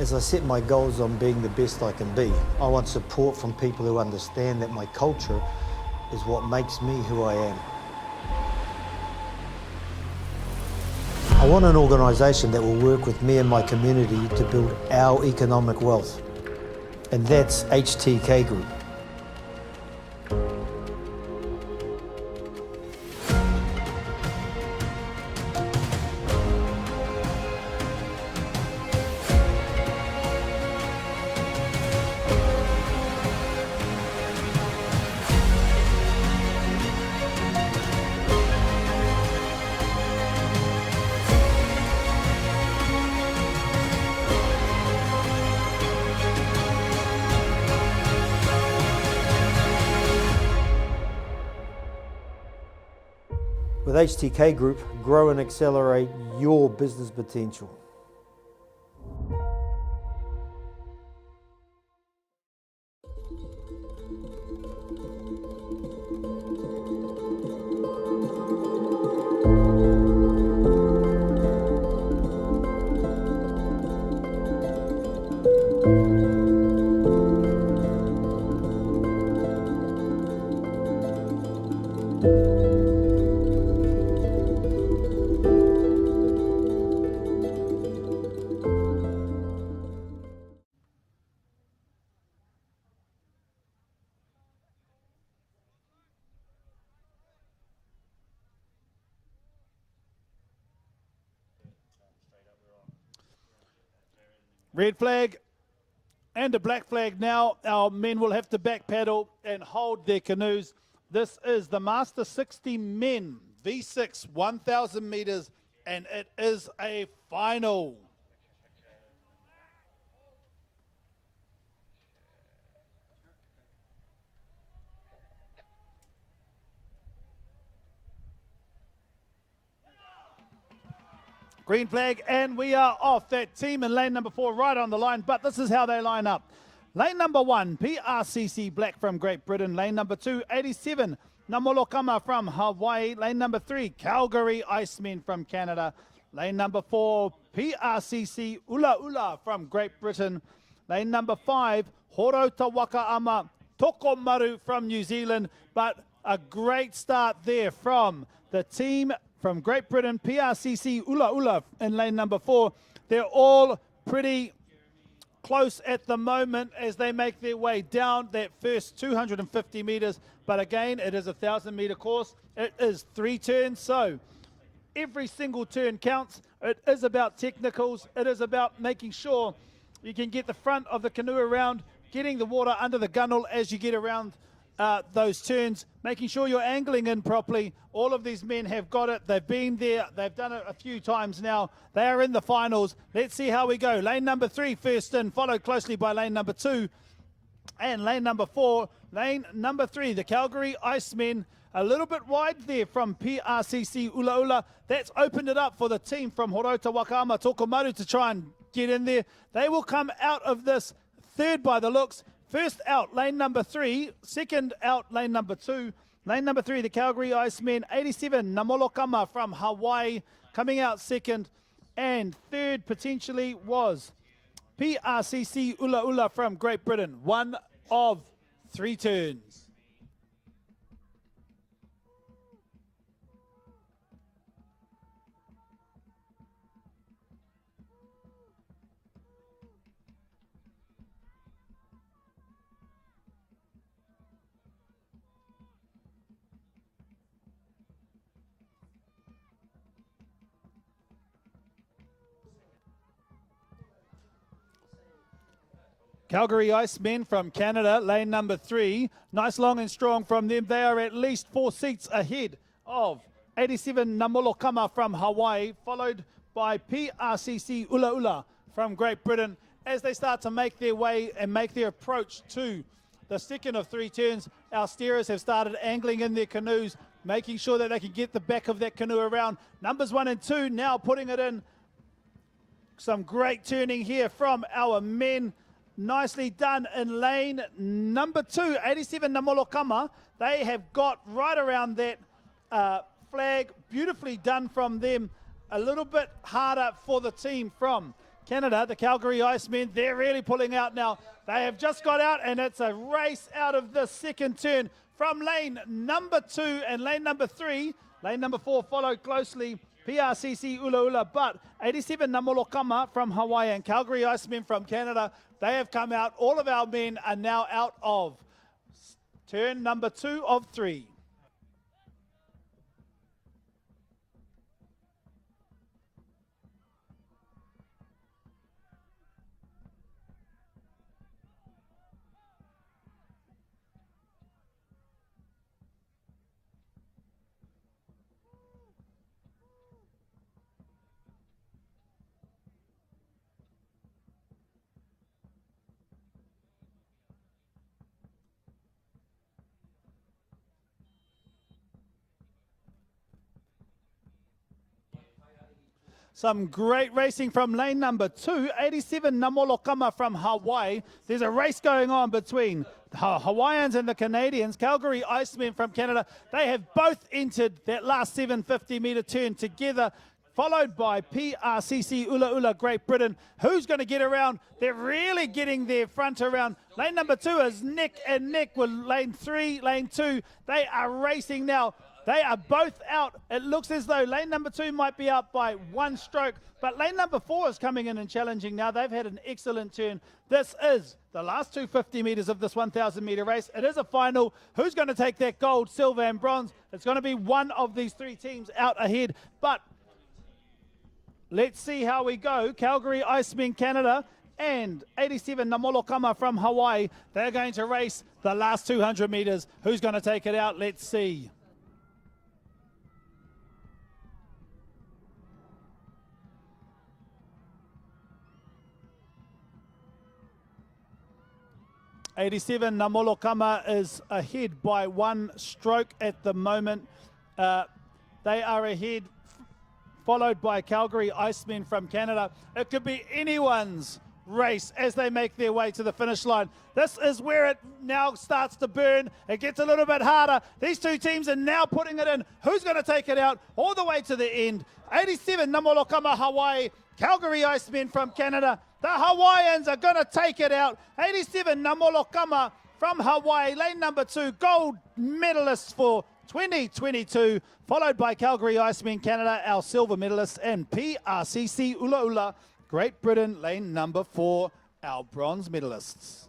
As I set my goals on being the best I can be, I want support from people who understand that my culture is what makes me who I am. I want an organisation that will work with me and my community to build our economic wealth, and that's HTK Group. With HTK Group, grow and accelerate your business potential. Red flag and a black flag now. Our men will have to back paddle and hold their canoes. This is the Master 60 Men V6 1,000 meters, and it is a final. Green flag, and we are off. That team in lane number 4 right on the line, but this is how they line up. Lane number 1, PRCC Black from Great Britain. Lane number 2, 87, Namolokama from Hawaii. Lane number 3, Calgary Icemen from Canada. Lane number 4, PRCC Ula Ula from Great Britain. Lane number 5, Horota Wakaama Tokomaru from New Zealand. But a great start there from the team from Great Britain, PRCC Ula Ula in lane number 4. They're all pretty close at the moment as they make their way down that first 250 meters. But again, it is a 1,000-meter course. It is 3 turns, so every single turn counts. It is about technicals. It is about making sure you can get the front of the canoe around, getting the water under the gunnel as you get around those turns, making sure you're angling in properly. All of these men have got it. They've been there. They've done it a few times now. They are in the finals. Let's see how we go. Lane number 3 first in, followed closely by lane number 2 and lane number 4. Lane number 3, the Calgary Icemen, a little bit wide there from PRCC Ula Ula. That's opened it up for the team from Horota Wakaama Tokomaru to try and get in there. They will come out of this third by the looks. First out, lane number 3. Second out, lane number 2. Lane number 3, the Calgary Icemen. 87, Namolokama from Hawaii, coming out second. And third, potentially, was PRCC Ula Ula from Great Britain. 1 of 3 turns. Calgary Icemen from Canada, lane number 3. Nice long and strong from them. They are at least 4 seats ahead of 87 Namolokama from Hawaii, followed by PRCC Ula Ula from Great Britain. As they start to make their way and make their approach to the second of 3 turns, our steerers have started angling in their canoes, making sure that they can get the back of that canoe around. Numbers 1 and 2 now putting it in. Some great turning here from our men. Nicely done in lane number 2, 87 Namolokama. They have got right around that flag. Beautifully done from them. A little bit harder for the team from Canada, the Calgary Icemen, they're really pulling out now. They have just got out, and it's a race out of the second turn from lane number 2 and lane number 3. Lane number 4 followed closely, PRCC Ula Ula, but 87 Namolokama from Hawaii and Calgary Icemen from Canada, they have come out. All of our men are now out of turn number 2 of 3. Some great racing from lane number 2, 87 Namolokama from Hawaii. There's a race going on between the Hawaiians and the Canadians. Calgary Icemen from Canada, they have both entered that last 750-metre turn together, followed by PRCC Ula Ula, Great Britain. Who's going to get around? They're really getting their front around. Lane number 2 is neck and neck with lane 3, lane 2. They are racing now. They are both out. It looks as though lane number 2 might be out by 1 stroke, but lane number 4 is coming in and challenging now. They've had an excellent turn. This is the last 250 metres of this 1,000-metre race. It is a final. Who's going to take that gold, silver and bronze? It's going to be one of these 3 teams out ahead, but let's see how we go. Calgary Icemen Canada and 87 Namolokama from Hawaii. They're going to race the last 200 metres. Who's going to take it out? Let's see. '87 Namolokama is ahead by 1 stroke at the moment. They are ahead, followed by Calgary Icemen from Canada. It could be anyone's race as they make their way to the finish line. This is where it now starts to burn. It gets a little bit harder. These 2 teams are now putting it in. Who's going to take it out all the way to the end? 87 Namolokama Hawaii, Calgary Icemen from Canada. The Hawaiians are going to take it out. 87 Namolokama from Hawaii, lane number 2, gold medalists for 2022, followed by Calgary Icemen Canada, our silver medalists, and PRCC Ula Ula, Great Britain, lane number 4, our bronze medalists.